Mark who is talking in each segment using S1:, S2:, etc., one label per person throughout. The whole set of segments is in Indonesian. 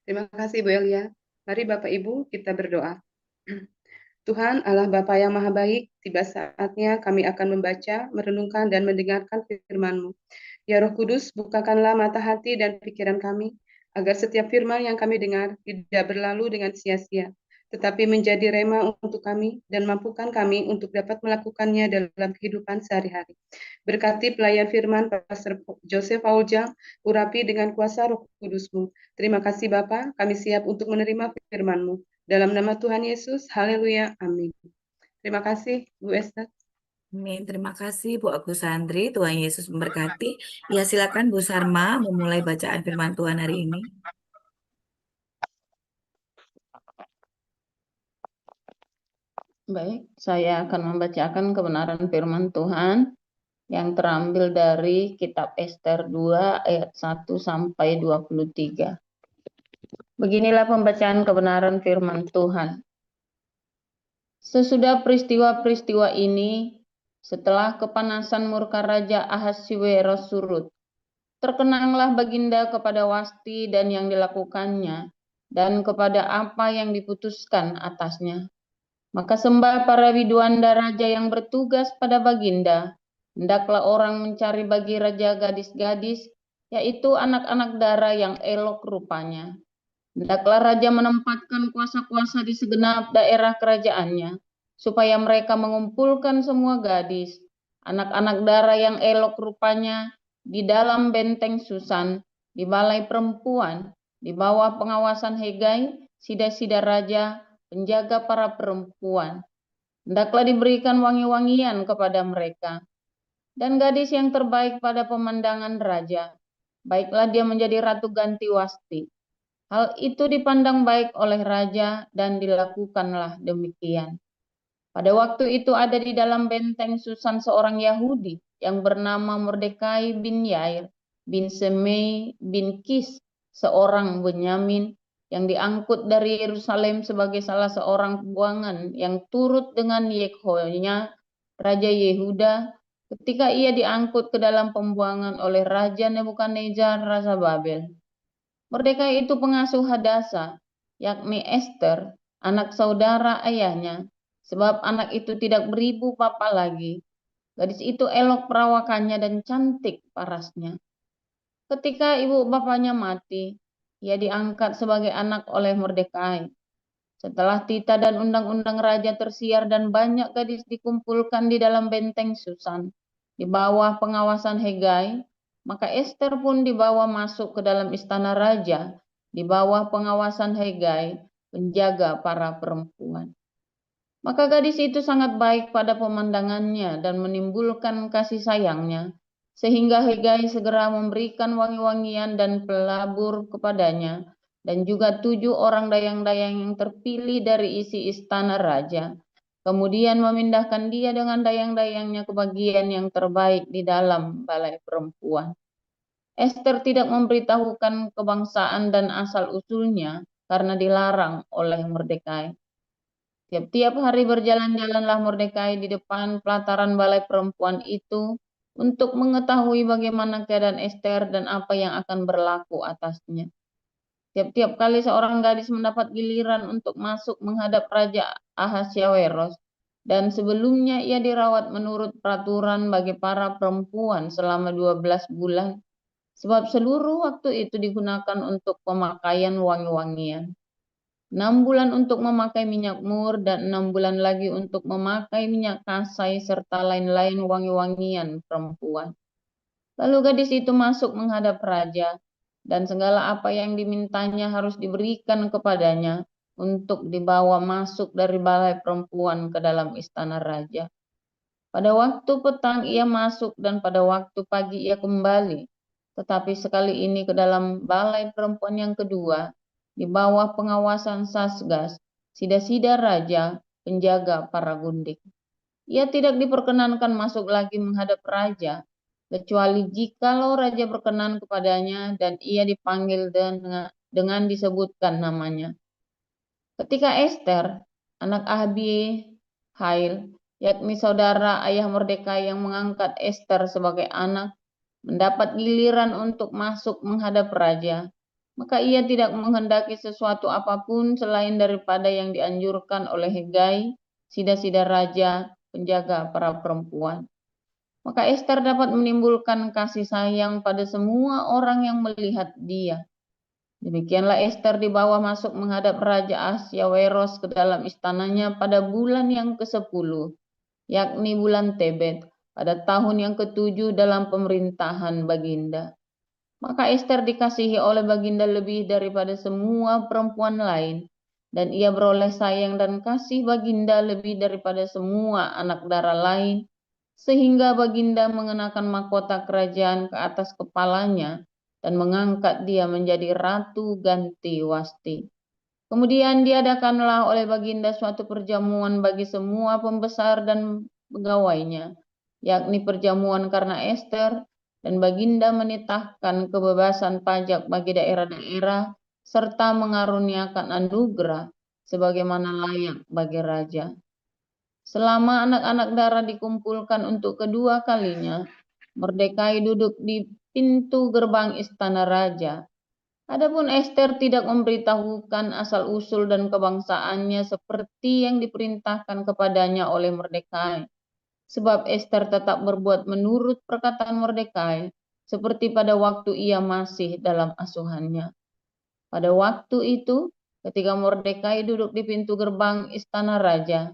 S1: Terima kasih Bu Elia. Mari Bapak Ibu kita berdoa. Tuhan Allah Bapa yang Maha Baik, tiba saatnya kami akan membaca, merenungkan, dan mendengarkan firman-Mu. Ya Roh Kudus, bukakanlah mata hati dan pikiran kami, agar setiap firman yang kami dengar tidak berlalu dengan sia-sia, tetapi menjadi rema untuk kami dan mampukan kami untuk dapat melakukannya dalam kehidupan sehari-hari. Berkati pelayan firman Pastor Joseph Auljam, urapi dengan kuasa Roh Kudus-Mu. Terima kasih Bapa, kami siap untuk menerima firman-Mu. Dalam nama Tuhan Yesus, haleluya, amin. Terima kasih Bu Esther.
S2: Amin. Terima kasih Bu Agus Sandri. Tuhan Yesus memberkati. Ya, silakan Bu Sarma memulai bacaan firman Tuhan hari ini.
S3: Baik, saya akan membacakan kebenaran firman Tuhan yang terambil dari kitab Ester 2 ayat 1 sampai 23. Beginilah pembacaan kebenaran firman Tuhan. Sesudah peristiwa-peristiwa ini, setelah kepanasan murka Raja Ahasiweros surut, terkenanglah Baginda kepada Wasti dan yang dilakukannya, dan kepada apa yang diputuskan atasnya. Maka sembah para widuanda raja yang bertugas pada Baginda, hendaklah orang mencari bagi raja gadis-gadis, yaitu anak-anak dara yang elok rupanya. Hendaklah raja menempatkan kuasa-kuasa di segenap daerah kerajaannya, supaya mereka mengumpulkan semua gadis, anak-anak dara yang elok rupanya, di dalam benteng Susan, di balai perempuan, di bawah pengawasan Hegai, sida-sida raja, penjaga para perempuan. Hendaklah diberikan wangi-wangian kepada mereka. Dan gadis yang terbaik pada pemandangan raja, baiklah dia menjadi ratu ganti Wasti. Hal itu dipandang baik oleh raja dan dilakukanlah demikian. Pada waktu itu ada di dalam benteng Susan seorang Yahudi yang bernama Mordekai bin Yair bin Semei bin Kis, seorang Benyamin yang diangkut dari Yerusalem sebagai salah seorang pembuangan yang turut dengan Yekhonya, Raja Yehuda, ketika ia diangkut ke dalam pembuangan oleh Raja Nebukadnezar, Raja Babel. Mordekai itu pengasuh Hadasa, yakni Ester, anak saudara ayahnya, sebab anak itu tidak beribu bapa lagi. Gadis itu elok perawakannya dan cantik parasnya. Ketika ibu bapaknya mati, ia diangkat sebagai anak oleh Mordekai. Setelah tita dan undang-undang raja tersiar dan banyak gadis dikumpulkan di dalam benteng Susan, di bawah pengawasan Hegai, maka Ester pun dibawa masuk ke dalam istana raja, di bawah pengawasan Hegai, penjaga para perempuan. Maka gadis itu sangat baik pada pemandangannya dan menimbulkan kasih sayangnya, sehingga Hegai segera memberikan wangi-wangian dan pelabur kepadanya, dan juga 7 orang dayang-dayang yang terpilih dari isi istana raja. Kemudian memindahkan dia dengan dayang-dayangnya ke bagian yang terbaik di dalam balai perempuan. Ester tidak memberitahukan kebangsaan dan asal-usulnya karena dilarang oleh Mordekai. Tiap-tiap hari berjalan-jalanlah Mordekai di depan pelataran balai perempuan itu untuk mengetahui bagaimana keadaan Ester dan apa yang akan berlaku atasnya. Tiap-tiap kali seorang gadis mendapat giliran untuk masuk menghadap Raja Ahasyaweros, dan sebelumnya ia dirawat menurut peraturan bagi para perempuan selama 12 bulan, sebab seluruh waktu itu digunakan untuk pemakaian wangi-wangian. 6 bulan untuk memakai minyak mur dan 6 bulan lagi untuk memakai minyak kasai serta lain-lain wangi-wangian perempuan. Lalu gadis itu masuk menghadap raja, dan segala apa yang dimintanya harus diberikan kepadanya untuk dibawa masuk dari balai perempuan ke dalam istana raja. Pada waktu petang ia masuk dan pada waktu pagi ia kembali, tetapi sekali ini ke dalam balai perempuan yang kedua, di bawah pengawasan Sasgas, sida-sida raja, penjaga para gundik. Ia tidak diperkenankan masuk lagi menghadap raja, kecuali jikalau raja berkenan kepadanya dan ia dipanggil dengan disebutkan namanya. Ketika Ester, anak Abihail, yakni saudara ayah Mordekai yang mengangkat Ester sebagai anak, mendapat giliran untuk masuk menghadap raja, maka ia tidak menghendaki sesuatu apapun selain daripada yang dianjurkan oleh Hegai, sida-sida raja, penjaga para perempuan. Maka Ester dapat menimbulkan kasih sayang pada semua orang yang melihat dia. Demikianlah Ester dibawa masuk menghadap Raja Ahasyaweros ke dalam istananya pada bulan yang ke-10, yakni bulan Tebet, pada tahun yang ke-7 dalam pemerintahan Baginda. Maka Ester dikasihi oleh Baginda lebih daripada semua perempuan lain, dan ia beroleh sayang dan kasih Baginda lebih daripada semua anak darah lain, sehingga Baginda mengenakan mahkota kerajaan ke atas kepalanya dan mengangkat dia menjadi ratu ganti Wasti. Kemudian diadakanlah oleh Baginda suatu perjamuan bagi semua pembesar dan pegawainya, yakni perjamuan karena Ester, dan Baginda menitahkan kebebasan pajak bagi daerah-daerah serta mengaruniakan anugerah sebagaimana layak bagi raja. Selama anak-anak darah dikumpulkan untuk kedua kalinya, Mordekai duduk di pintu gerbang istana raja. Adapun Ester tidak memberitahukan asal-usul dan kebangsaannya seperti yang diperintahkan kepadanya oleh Mordekai, sebab Ester tetap berbuat menurut perkataan Mordekai, seperti pada waktu ia masih dalam asuhannya. Pada waktu itu, ketika Mordekai duduk di pintu gerbang istana raja,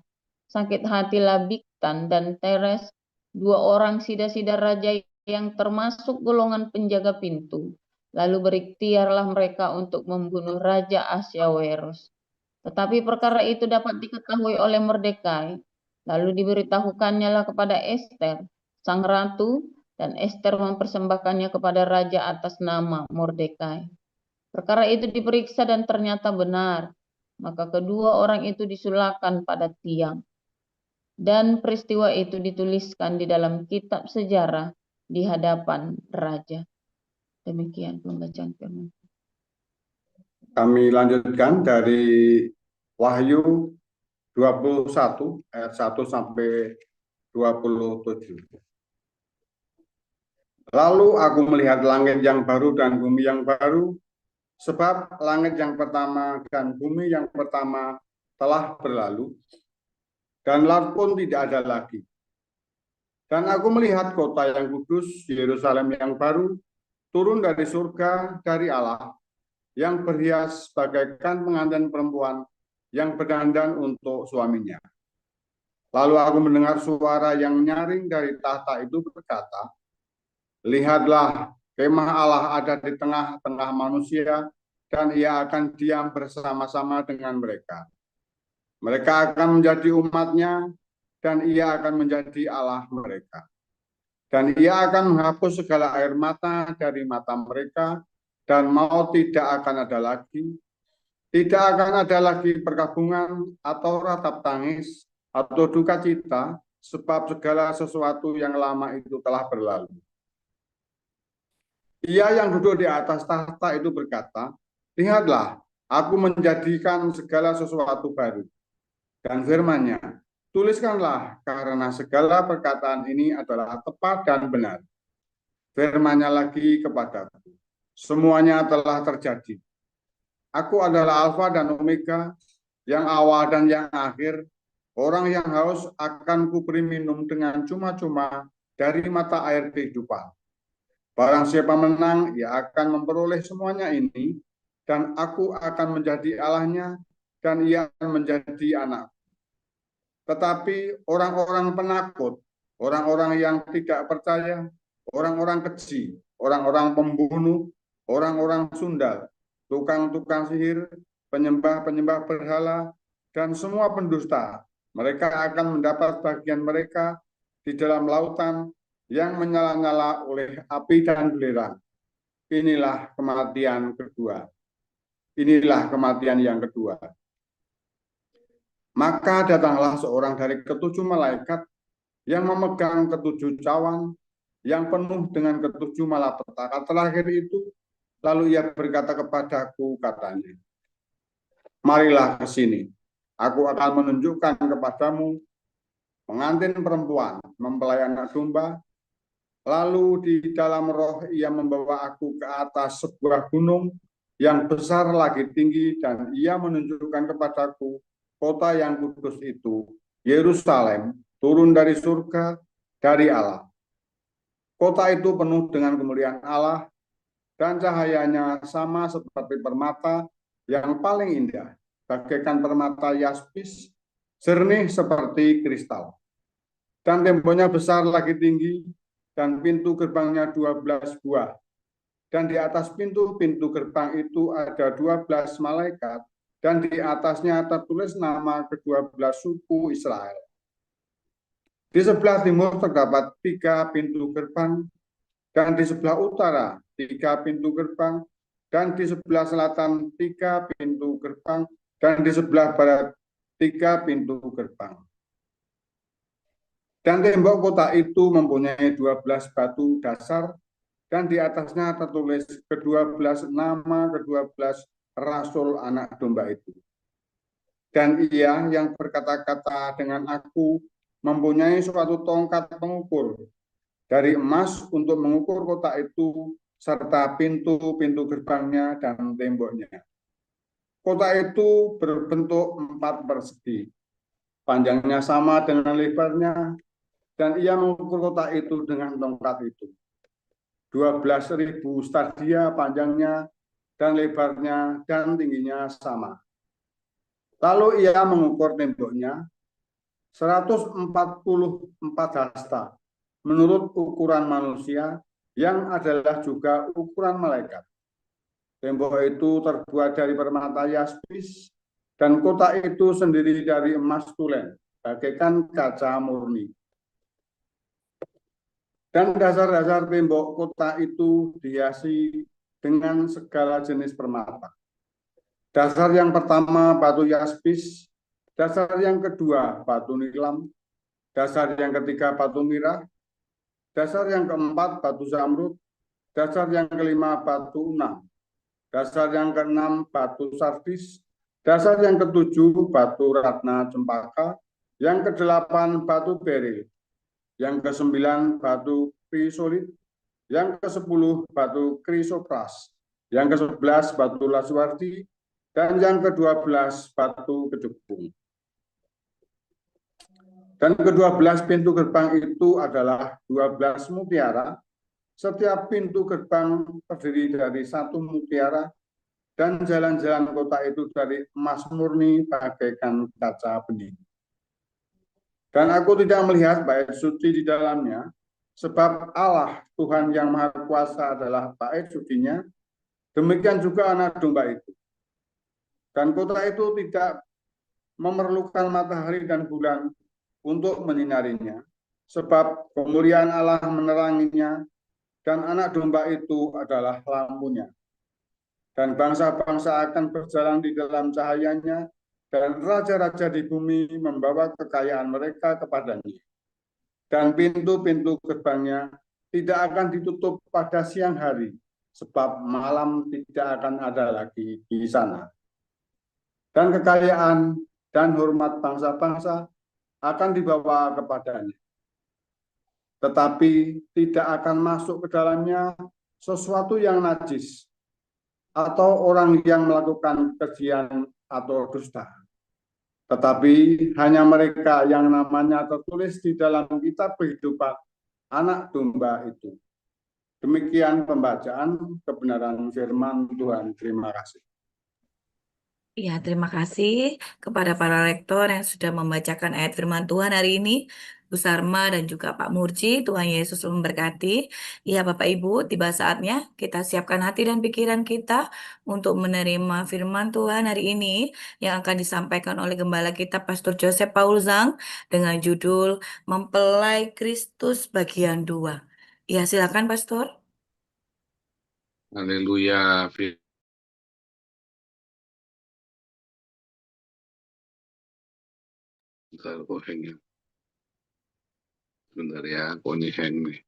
S3: sakit hatilah Bigtan dan Teres, dua orang sida-sida raja yang termasuk golongan penjaga pintu. Lalu berikhtiarlah mereka untuk membunuh Raja Ahasyaweros. Tetapi perkara itu dapat diketahui oleh Mordekai. Lalu diberitahukannya lah kepada Ester, sang ratu, dan Ester mempersembahkannya kepada raja atas nama Mordekai. Perkara itu diperiksa dan ternyata benar. Maka kedua orang itu disulahkan pada tiang. Dan peristiwa itu dituliskan di dalam kitab sejarah di hadapan raja. Demikian pembacaan firman.
S4: Kami lanjutkan dari Wahyu 21 ayat 1 sampai 27. Lalu aku melihat langit yang baru dan bumi yang baru, sebab langit yang pertama dan bumi yang pertama telah berlalu, dan laut pun tidak ada lagi. Dan aku melihat kota yang kudus, Yerusalem yang baru, turun dari surga dari Allah, yang berhias bagaikan pengantin perempuan yang berdandan untuk suaminya. Lalu aku mendengar suara yang nyaring dari tahta itu berkata, lihatlah, kemah Allah ada di tengah-tengah manusia, dan ia akan diam bersama-sama dengan mereka. Mereka akan menjadi umatnya, dan ia akan menjadi Allah mereka. Dan ia akan menghapus segala air mata dari mata mereka, dan maut tidak akan ada lagi. Tidak akan ada lagi perkabungan atau ratap tangis atau duka cita, sebab segala sesuatu yang lama itu telah berlalu. Ia yang duduk di atas tahta itu berkata, lihatlah, aku menjadikan segala sesuatu baru. Dan firman-Nya, tuliskanlah, karena segala perkataan ini adalah tepat dan benar. Firman-Nya lagi kepadaku, semuanya telah terjadi. Aku adalah Alfa dan Omega, yang awal dan yang akhir. Orang yang haus akan kuberi minum dengan cuma-cuma dari mata air kehidupan. Barang siapa menang, ia akan memperoleh semuanya ini, dan aku akan menjadi Allahnya, dan ia akan menjadi anak. Tetapi orang-orang penakut, orang-orang yang tidak percaya, orang-orang keji, orang-orang pembunuh, orang-orang sundal, tukang-tukang sihir, penyembah-penyembah berhala, dan semua pendusta, mereka akan mendapat bagian mereka di dalam lautan yang menyala-nyala oleh api dan belerang. Inilah kematian kedua. Inilah kematian yang kedua. Maka datanglah seorang dari ketujuh malaikat yang memegang ketujuh cawan yang penuh dengan ketujuh malapetaka terakhir itu. Lalu ia berkata kepadaku, katanya, marilah ke sini. Aku akan menunjukkan kepadamu pengantin perempuan mempelai anak domba. Lalu di dalam roh ia membawa aku ke atas sebuah gunung, yang besar lagi tinggi, dan ia menunjukkan kepadaku kota yang kudus itu, Yerusalem, turun dari surga dari Allah. Kota itu penuh dengan kemuliaan Allah, dan cahayanya sama seperti permata yang paling indah, bagaikan permata yaspis, jernih seperti kristal. Dan temboknya besar lagi tinggi, dan pintu gerbangnya 12 buah. Dan di atas pintu-pintu gerbang itu ada 12 malaikat, dan di atasnya tertulis nama ke-12 suku Israel. Di sebelah timur terdapat 3 pintu gerbang, dan di sebelah utara 3 pintu gerbang, dan di sebelah selatan 3 pintu gerbang, dan di sebelah barat 3 pintu gerbang. Dan tembok kota itu mempunyai 12 batu dasar, dan di atasnya tertulis ke-12 nama ke-12 rasul anak domba itu. Dan ia yang berkata-kata dengan aku mempunyai suatu tongkat pengukur dari emas untuk mengukur kota itu serta pintu-pintu gerbangnya dan temboknya. Kota itu berbentuk 4 persegi, panjangnya sama dengan lebarnya, dan ia mengukur kota itu dengan tongkat itu. 12.000 stadia panjangnya dan lebarnya dan tingginya sama. Lalu ia mengukur temboknya 144 hasta menurut ukuran manusia yang adalah juga ukuran malaikat. Tembok itu terbuat dari permata yaspis, dan kota itu sendiri dari emas tulen, bagaikan kaca murni. Dan dasar-dasar tembok kota itu dihiasi dengan segala jenis permata. Dasar yang pertama batu yaspis, dasar yang kedua batu nilam, dasar yang ketiga batu mirah, dasar yang keempat batu zamrud, dasar yang kelima batu unang, dasar yang keenam batu sardis, dasar yang ketujuh batu ratna cempaka, yang kedelapan batu beril, yang ke-9 batu krisolit, yang ke-10 batu krisopras, yang ke-11 batu laswardi, dan yang ke-12 batu kecubung. Dan ke-12 pintu gerbang itu adalah 12 mutiara. Setiap pintu gerbang terdiri dari 1 mutiara, dan jalan-jalan kota itu dari emas murni bagaikan kaca bening. Dan aku tidak melihat bait suci di dalamnya, sebab Allah Tuhan yang Maha Kuasa adalah bait sucinya, demikian juga anak domba itu. Dan kota itu tidak memerlukan matahari dan bulan untuk menyinarinya, sebab kemuliaan Allah meneranginya, dan anak domba itu adalah lampunya. Dan bangsa-bangsa akan berjalan di dalam cahayanya, dan raja-raja di bumi membawa kekayaan mereka kepadanya. Dan pintu-pintu gerbangnya tidak akan ditutup pada siang hari, sebab malam tidak akan ada lagi di sana. Dan kekayaan dan hormat bangsa-bangsa akan dibawa kepadanya. Tetapi tidak akan masuk ke dalamnya sesuatu yang najis, atau orang yang melakukan kejian atau dusta. Tetapi hanya mereka yang namanya tertulis di dalam kitab kehidupan anak domba itu. Demikian pembacaan kebenaran firman Tuhan. Terima kasih.
S2: Ya, terima kasih kepada para lektor yang sudah membacakan ayat firman Tuhan hari ini. Bu Sarma dan juga Pak Murji, Tuhan Yesus memberkati. Ya, Bapak Ibu, tiba saatnya kita siapkan hati dan pikiran kita untuk menerima firman Tuhan hari ini yang akan disampaikan oleh Gembala kita Pastor Joseph Paul Zhang dengan judul Mempelai Kristus bagian 2. Ya, silakan Pastor.
S5: Haleluya. Bentar ya, kok ini hang nih.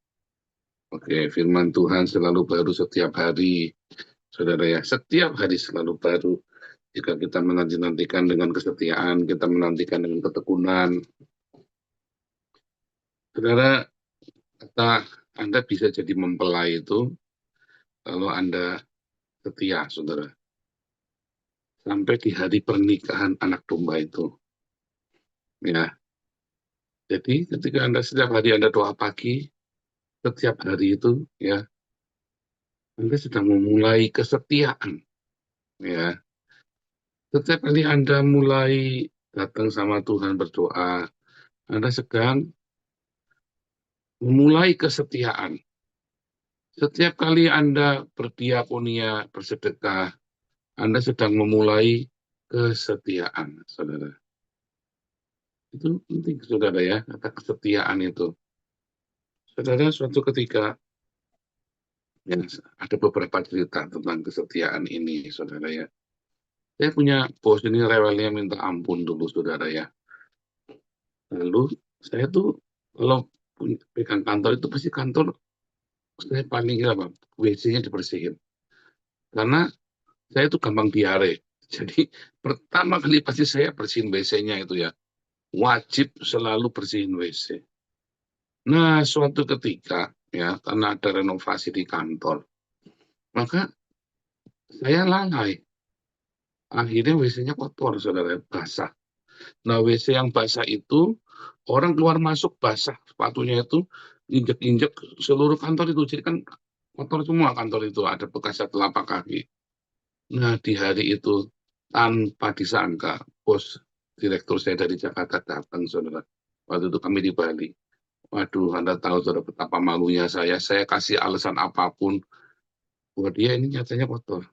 S5: Oke, firman Tuhan selalu baru setiap hari. Saudara ya, setiap hari selalu baru. Jika kita menanti-nantikan dengan kesetiaan, kita menantikan dengan ketekunan. Saudara, kata Anda bisa jadi mempelai itu, kalau Anda setia, saudara. Sampai di hari pernikahan anak domba itu. Ya, jadi ketika Anda setiap hari Anda doa pagi, setiap hari itu, ya, Anda sedang memulai kesetiaan. Ya, setiap kali Anda mulai datang sama Tuhan berdoa, Anda sedang memulai kesetiaan. Setiap kali Anda berdiakonia, bersedekah, Anda sedang memulai kesetiaan, saudara. Itu penting, saudara ya, kata kesetiaan itu. Saudara, suatu ketika, ya, ada beberapa cerita tentang kesetiaan ini, saudara ya. Saya punya bos ini rewelnya minta ampun dulu, saudara ya. Lalu, saya tuh, kalau pegang kantor itu pasti kantor, saya paling apa, WC-nya dibersihin. Karena saya tuh gampang diare. Jadi pertama kali pasti saya bersihin WC-nya itu ya. Wajib selalu bersihin WC. Nah, suatu ketika ya, karena ada renovasi di kantor, maka saya lalai. Akhirnya WC-nya kotor, saudara, basah. Nah, WC yang basah itu, orang keluar masuk basah. Sepatunya itu injek-injek seluruh kantor itu. Jadi kan kotor semua kantor itu, ada bekasnya telapak kaki. Nah, di hari itu, tanpa disangka, bos direktur saya dari Jakarta datang, saudara. Waktu itu kami di Bali. Waduh, Anda tahu, saudara, betapa malunya saya. Saya kasih alasan apapun, buat dia ini nyatanya kotor.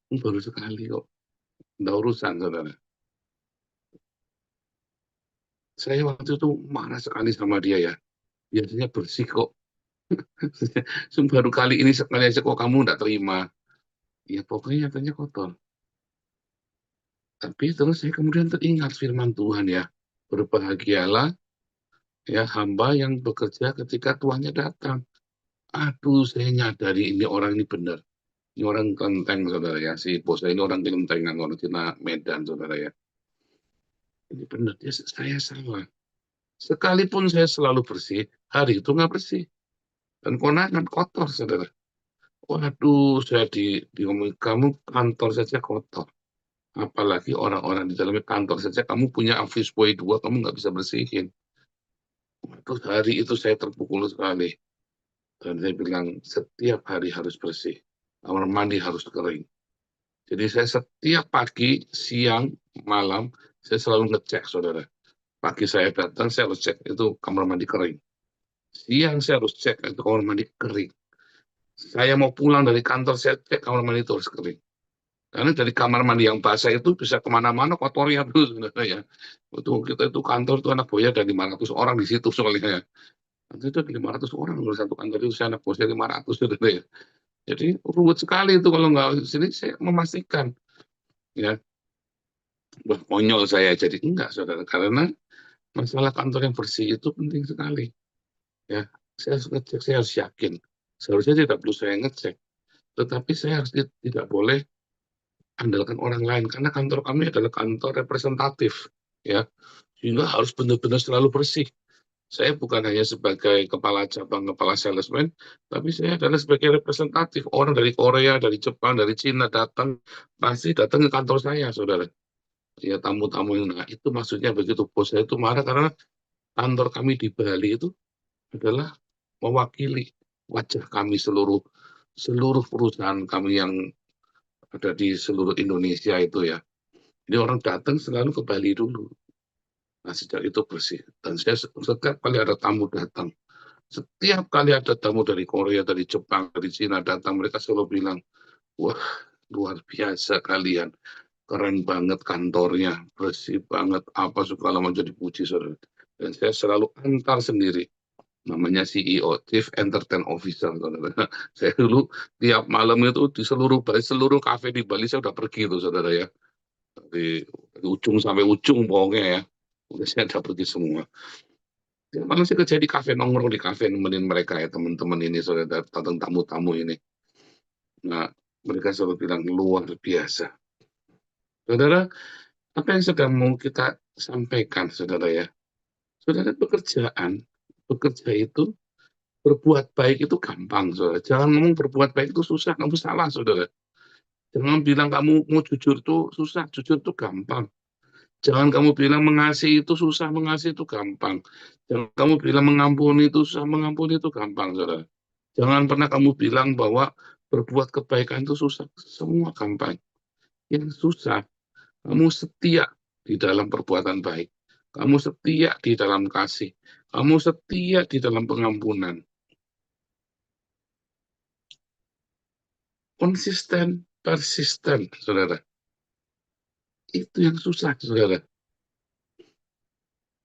S5: Baru sekali kok. Nggak urusan, saudara. Saya waktu itu marah sekali sama dia ya. Biasanya bersih kok. Baru kali ini sekali aja kok kamu nggak terima. Ya pokoknya nyatanya kotor. Tapi terus saya kemudian teringat firman Tuhan ya. Berbahagialah ya hamba yang bekerja ketika tuannya datang. Aduh, saya nyadari ini orang ini benar. Ini orang kelenteng, saudara ya. Si bos saya ini orang kelenteng, orang Cina Medan, saudara ya. Ini benar, dia, saya salah. Sekalipun saya selalu bersih, hari itu nggak bersih. Dan konangan kotor, saudara. Waduh, saya diomongin, kamu kantor saja kotor. Apalagi orang-orang di dalam kantor saja, kamu punya office boy 2, kamu nggak bisa bersihin. Waduh, hari itu saya terpukul sekali. Dan saya bilang, setiap hari harus bersih. Kamar mandi harus kering. Jadi saya setiap pagi, siang, malam, saya selalu ngecek, saudara. Pagi saya datang, saya harus cek itu kamar mandi kering. Siang saya harus cek itu kamar mandi kering. Saya mau pulang dari kantor, saya cek kamar mandi itu harus kering. Karena dari kamar mandi yang basah itu bisa kemana-mana kotornya tuh, saudara ya. Kita itu kantor itu anak buahnya ada 500 orang di situ soalnya ya. Nanti itu ada 500 orang di satu kantor itu, saya anak bosnya 500, saudara ya. Jadi ruwet sekali itu kalau nggak sini saya memastikan ya. Wah, konyol saya jadi enggak, saudara, karena masalah kantor yang bersih itu penting sekali ya. Saya harus ngecek, saya harus yakin. Seharusnya tidak perlu saya ngecek, tetapi saya harus tidak boleh andalkan orang lain karena kantor kami adalah kantor representatif ya, sehingga harus benar-benar selalu bersih. Saya bukan hanya sebagai kepala cabang, kepala salesman, tapi saya adalah sebagai representatif. Orang dari Korea, dari Jepang, dari Cina datang, pasti datang ke kantor saya, saudara. Ya, tamu-tamu yang, nah, itu maksudnya begitu. Bos saya itu marah karena kantor kami di Bali itu adalah mewakili wajah kami seluruh perusahaan kami yang ada di seluruh Indonesia itu ya. Jadi orang datang selalu ke Bali dulu. Nah, sejak itu bersih. Dan saya setiap kali ada tamu datang, setiap kali ada tamu dari Korea, dari Jepang, dari Cina datang, mereka selalu bilang, wah, luar biasa kalian. Keren banget kantornya, bersih banget, apa segala macam dipuji, saudara. Dan saya selalu antar sendiri. Namanya CEO, Chief Entertain Officer, saudara. Saya dulu tiap malam itu di seluruh kafe di Bali saya udah pergi tuh, saudara ya. Dari ujung sampai ujung pokoknya ya. Udah saya udah pergi semua. Ya, malah saya kerja di kafe, nongkrong di kafe nemenin mereka ya, teman-teman ini, saudara, datang tamu-tamu ini. Nah, mereka selalu bilang luar biasa. Saudara, apa yang sedang mau kita sampaikan, saudara ya? Saudara, bekerja itu berbuat baik itu gampang, saudara. Jangan ngomong berbuat baik itu susah, kamu salah, saudara. Jangan bilang kamu mau jujur itu susah, jujur itu gampang. Jangan kamu bilang mengasihi itu susah, mengasihi itu gampang. Jangan kamu bilang mengampuni itu susah, mengampuni itu gampang, saudara. Jangan pernah kamu bilang bahwa berbuat kebaikan itu susah, semua gampang. Yang susah, kamu setia di dalam perbuatan baik. Kamu setia di dalam kasih. Kamu setia di dalam pengampunan. Konsisten, persisten, saudara. Itu yang susah, saudara.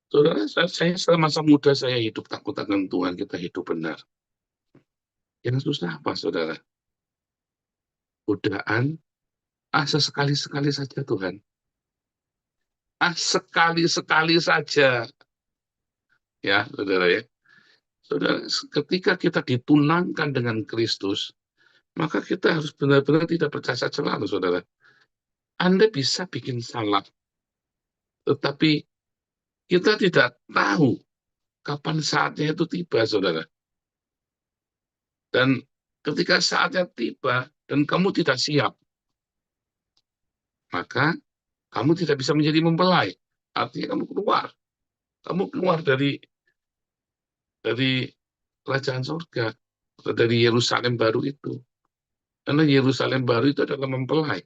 S5: Saudara, saya semasa muda saya hidup takut akan Tuhan, kita hidup benar. Yang susah apa, saudara? Godaan, sesekali-sekali saja Tuhan. Sekali-sekali saja. Ya, saudara ya. Saudara, ketika kita ditunangkan dengan Kristus, maka kita harus benar-benar tidak bercacat selalu, saudara. Anda bisa bikin salah, tetapi kita tidak tahu kapan saatnya itu tiba, saudara. Dan ketika saatnya tiba dan kamu tidak siap, maka kamu tidak bisa menjadi mempelai. Artinya kamu keluar dari kerajaan surga, dari Yerusalem baru itu. Karena Yerusalem baru itu adalah mempelai.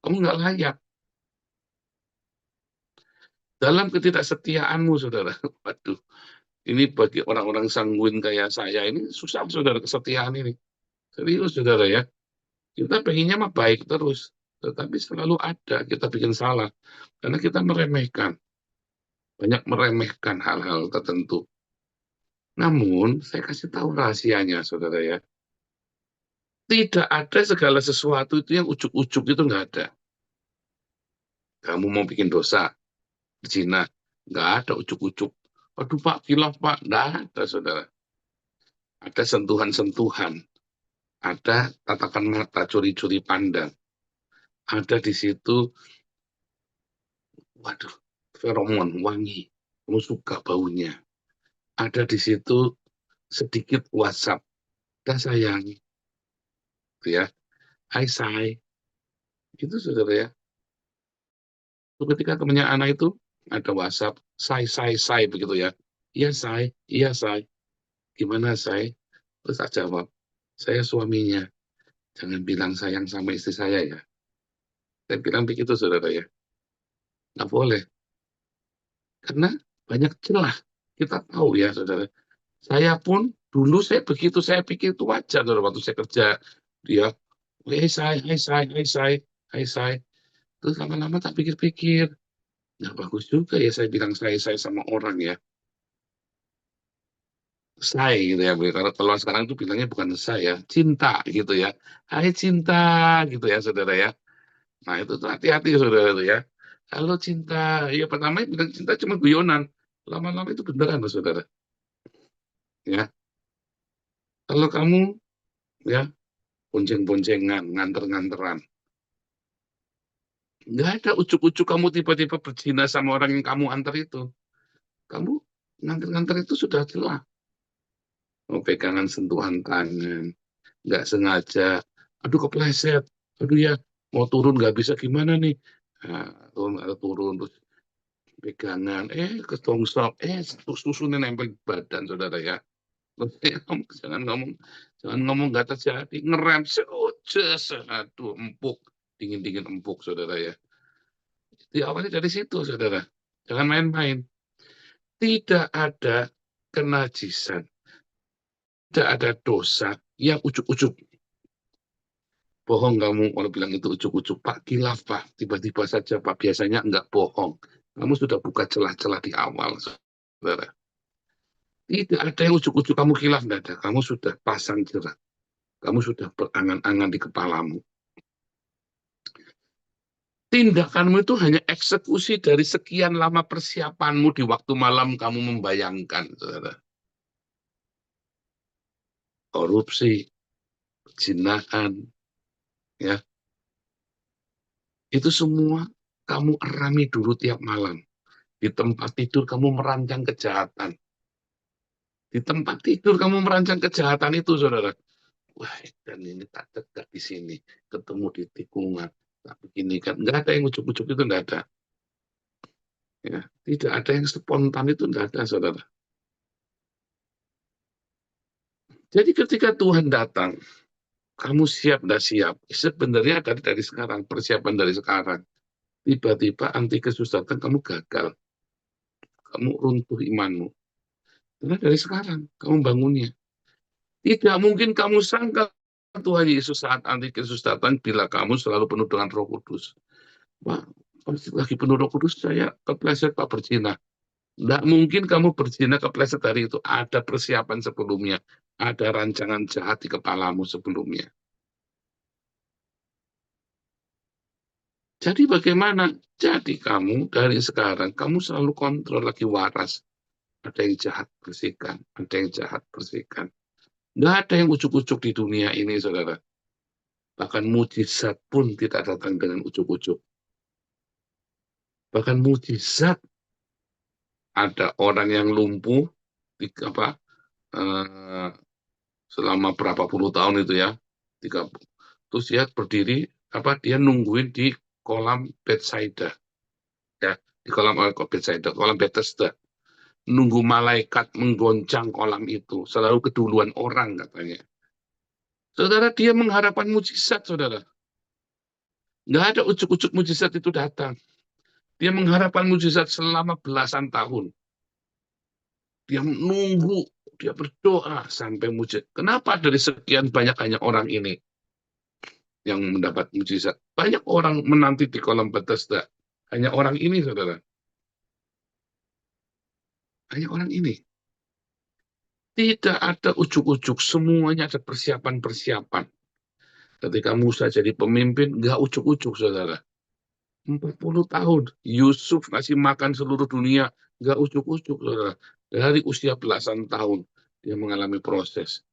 S5: Kamu nggak layak. Dalam ketidaksetiaanmu, saudara. Waduh, ini bagi orang-orang sanguin kayak saya, ini susah, saudara, kesetiaan ini. Serius, saudara ya. Kita pengennya mah baik terus. Tetapi selalu ada, kita bikin salah. Karena kita meremehkan. Banyak meremehkan hal-hal tertentu. Namun, saya kasih tahu rahasianya, saudara ya. Tidak ada segala sesuatu itu yang ujuk-ujuk itu nggak ada. Kamu mau bikin dosa, zina, nggak ada ujuk-ujuk. Aduh Pak, kilaf Pak, nggak ada, saudara. Ada sentuhan-sentuhan, ada tatapan mata, curi-curi pandang. Ada di situ, waduh, feromon, wangi, kamu suka baunya. Ada di situ sedikit WhatsApp, kita sayang, ya, hai say, itu saudara ya. Ketika temannya anak itu ada WhatsApp, say, begitu ya. Iya say, gimana say? Terus saya jawab, saya suaminya, jangan bilang sayang sama istri saya ya. Saya bilang begitu saudara ya, nggak boleh. Karena banyak celah, kita tahu ya saudara. Saya pun dulu saya begitu, saya pikir itu wajar saudara, waktu saya kerja, dia, hai say. Terus lama-lama tak pikir-pikir, nah bagus juga ya saya bilang saya sama orang ya. Saya gitu ya, kalau sekarang tuh bilangnya bukan saya, cinta gitu ya. Hai cinta gitu ya saudara ya. Nah itu tuh hati-hati saudara itu ya. Halo cinta, ya pertama bilang cinta cuma guyonan, lama-lama itu beneran loh saudara. Ya, kalau kamu ya bonceng-boncengan, nganter-nganteran, nggak ada ujuk-ujuk kamu tiba-tiba berzina sama orang yang kamu antar itu. Kamu nganter-nganter itu sudah jelas. Mau pegangan sentuhan tangan, nggak sengaja, aduh kepleset, aduh ya mau turun nggak bisa gimana nih, nah, turun terus pegangan, kestongsok, susunya nempel badan saudara ya. Terus, jangan ngomong nggak terjadi, ngerem, aduh empuk, dingin empuk saudara ya. Diawali dari situ saudara, jangan main-main. Tidak ada kenajisan, tidak ada dosa yang ujuk-ujuk. Bohong kamu kalau bilang itu ujuk-ujuk, Pak, kilaf Pak, tiba-tiba saja Pak, biasanya enggak bohong. Kamu sudah buka celah-celah di awal, saudara. Tidak ada yang ujuk-ujuk kamu kilaf, enggak ada. Kamu sudah pasang jerat. Kamu sudah berangan-angan di kepalamu. Tindakanmu itu hanya eksekusi dari sekian lama persiapanmu di waktu malam kamu membayangkan, saudara. Korupsi, perzinahan, ya. Itu semua kamu erami dulu tiap malam. Di tempat tidur kamu merancang kejahatan. Di tempat tidur kamu merancang kejahatan itu, saudara. Wah, dan ini tak dekat di sini, ketemu di tikungan, tak begini kan. Nggak ada yang ujuk-ujuk itu, nggak ada. Ya, tidak ada yang spontan itu, nggak ada, saudara. Jadi ketika Tuhan datang, kamu siap nggak siap? Sebenarnya dari sekarang, persiapan dari sekarang. Tiba-tiba Antikristus datang, kamu gagal. Kamu runtuh imanmu. Karena dari sekarang, kamu bangunnya. Tidak mungkin kamu sangka Tuhan Yesus saat Antikristus datang bila kamu selalu penuh dengan Roh Kudus. Wah, lagi penuh Roh Kudus, saya kepleset Pak berzina. Tidak mungkin kamu berzina kepleset dari itu. Ada persiapan sebelumnya. Ada rancangan jahat di kepalamu sebelumnya. Jadi bagaimana? Jadi kamu dari sekarang, kamu selalu kontrol lagi waras. Ada yang jahat, bersihkan. Ada yang jahat, bersihkan. Nggak ada yang ujuk-ujuk di dunia ini, saudara. Bahkan mujizat pun tidak datang dengan ujuk-ujuk. Bahkan mujizat, ada orang yang lumpuh, selama berapa puluh tahun itu ya, terus dia berdiri, dia nungguin di kolam Bethsaida, ya, di kolam Bethsaida, kolam Bethesda, nunggu malaikat menggoncang kolam itu, selalu keduluan orang katanya. Saudara, dia mengharapkan mujizat, saudara. Nggak ada ujuk-ujuk mujizat itu datang. Dia mengharapkan mujizat selama belasan tahun. Dia menunggu, dia berdoa sampai mujizat. Kenapa dari sekian banyak hanya orang ini yang mendapat mujizat? Banyak orang menanti di kolam Bethesda. Hanya orang ini, saudara. Hanya orang ini. Tidak ada ujuk-ujuk, semuanya ada persiapan-persiapan. Ketika Musa jadi pemimpin, nggak ujuk-ujuk, saudara. 40 tahun, Yusuf ngasih makan seluruh dunia, nggak ujuk-ujuk, saudara. Dari usia belasan tahun, dia mengalami proses.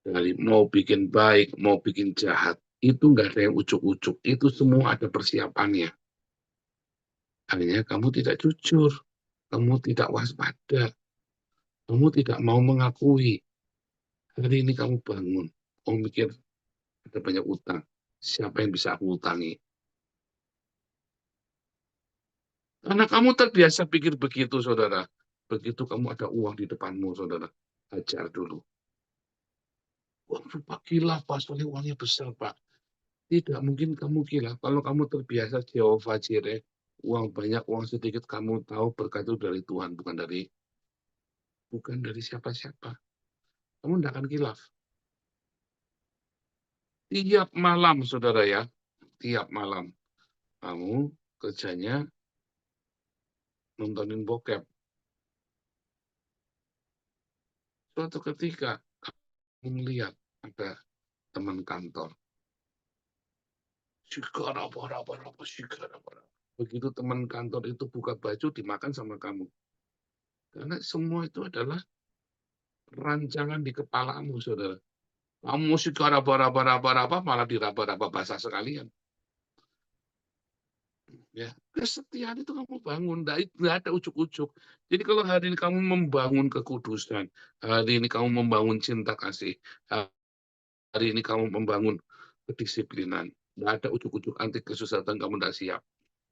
S5: Dari mau bikin baik, mau bikin jahat, itu nggak ada yang ujuk-ujuk. Itu semua ada persiapannya. Akhirnya kamu tidak jujur, kamu tidak waspada, kamu tidak mau mengakui. Hari ini kamu bangun, kamu mikir ada banyak utang. Siapa yang bisa aku utangi? Karena kamu terbiasa pikir begitu, saudara. Begitu kamu ada uang di depanmu, saudara, hajar dulu. Uang rupa gila, Pak, soalnya uangnya besar, Pak. Tidak mungkin kamu gila. Kalau kamu terbiasa Jehovah Jireh, uang banyak, uang sedikit, kamu tahu berkat itu dari Tuhan, bukan dari siapa-siapa. Kamu tidak akan kilaf. Tiap malam, saudara ya, tiap malam kamu kerjanya nontonin bokep. Suatu ketika kamu melihat ada teman kantor. Begitu teman kantor itu buka baju, dimakan sama kamu. Karena semua itu adalah rancangan di kepalamu, saudara. Kamu musik raba-raba malah diraba-raba basah sekalian. Ya, kesetiaan itu kamu bangun, tidak ada ujuk-ujuk. Jadi kalau hari ini kamu membangun kekudusan, hari ini kamu membangun cinta kasih, hari ini kamu membangun kedisiplinan, tidak ada ujuk-ujuk. Antikristus datang, kamu tidak siap.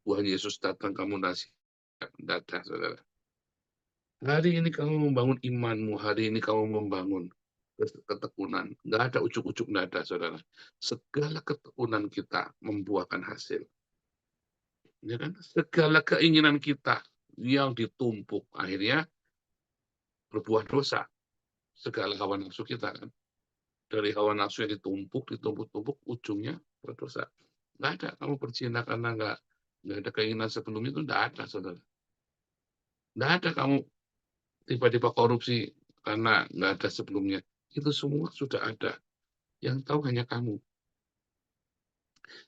S5: Tuhan Yesus datang, kamu tidak siap. Tidak ada, saudara. Hari ini kamu membangun imanmu, hari ini kamu membangun ketekunan. Nggak ada ujuk-ujuk, nggak ada, saudara. Segala ketekunan kita membuahkan hasil. Ya kan? Segala keinginan kita yang ditumpuk, akhirnya berbuah dosa. Segala hawa nafsu kita kan. Dari hawa nafsu yang ditumpuk, ujungnya berdosa. Nggak ada, kamu berzina karena nggak ada keinginan sebelum itu, nggak ada, saudara. Nggak ada kamu tiba-tiba korupsi karena nggak ada sebelumnya. Itu semua sudah ada. Yang tahu hanya kamu.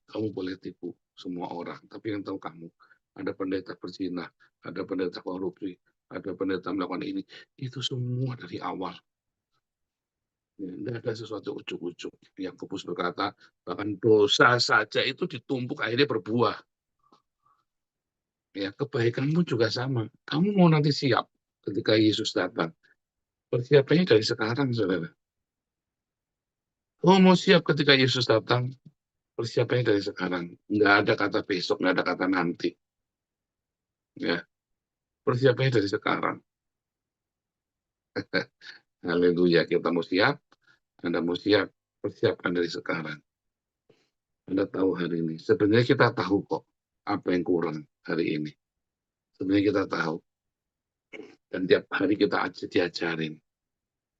S5: Kamu boleh tipu semua orang, tapi yang tahu kamu. Ada pendeta berzina, ada pendeta korupsi, ada pendeta melakukan ini. Itu semua dari awal. Ya, tidak ada sesuatu ujuk-ujuk. Yang Yakobus berkata, bahkan dosa saja itu ditumpuk akhirnya berbuah. Ya, kebaikanmu juga sama. Kamu mau nanti siap ketika Yesus datang. Persiapannya dari sekarang, saudara. Oh, mau siap ketika Yesus datang, persiapannya dari sekarang. Nggak ada kata besok, nggak ada kata nanti. Ya, persiapannya dari sekarang. Haleluya, kita mau siap, Anda mau siap, persiapkan dari sekarang. Anda tahu hari ini, sebenarnya kita tahu kok apa yang kurang hari ini. Sebenarnya kita tahu. Dan tiap hari kita diajarin.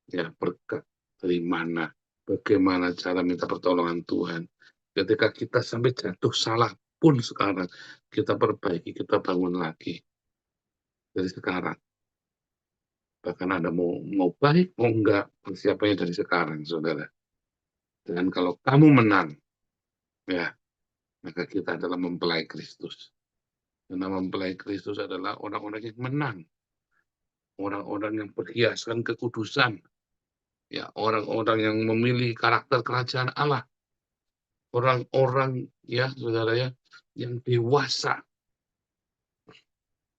S5: Ya, berkat dari mana, bagaimana cara minta pertolongan Tuhan. Ketika kita sampai jatuh salah pun sekarang, kita perbaiki, kita bangun lagi. Dari sekarang. Bahkan Anda mau baik, mau enggak, persiapannya dari sekarang, saudara. Dan kalau kamu menang, ya, maka kita adalah mempelai Kristus. Karena mempelai Kristus adalah orang-orang yang menang. Orang-orang yang berhiaskan kekudusan. Ya, orang-orang yang memilih karakter kerajaan Allah. Orang-orang, ya, saudara ya, yang dewasa.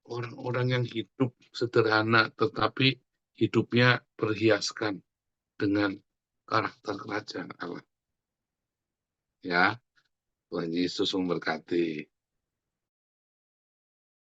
S5: Orang-orang yang hidup sederhana, tetapi hidupnya berhiaskan dengan karakter kerajaan Allah. Ya, Tuhan Yesus memberkati.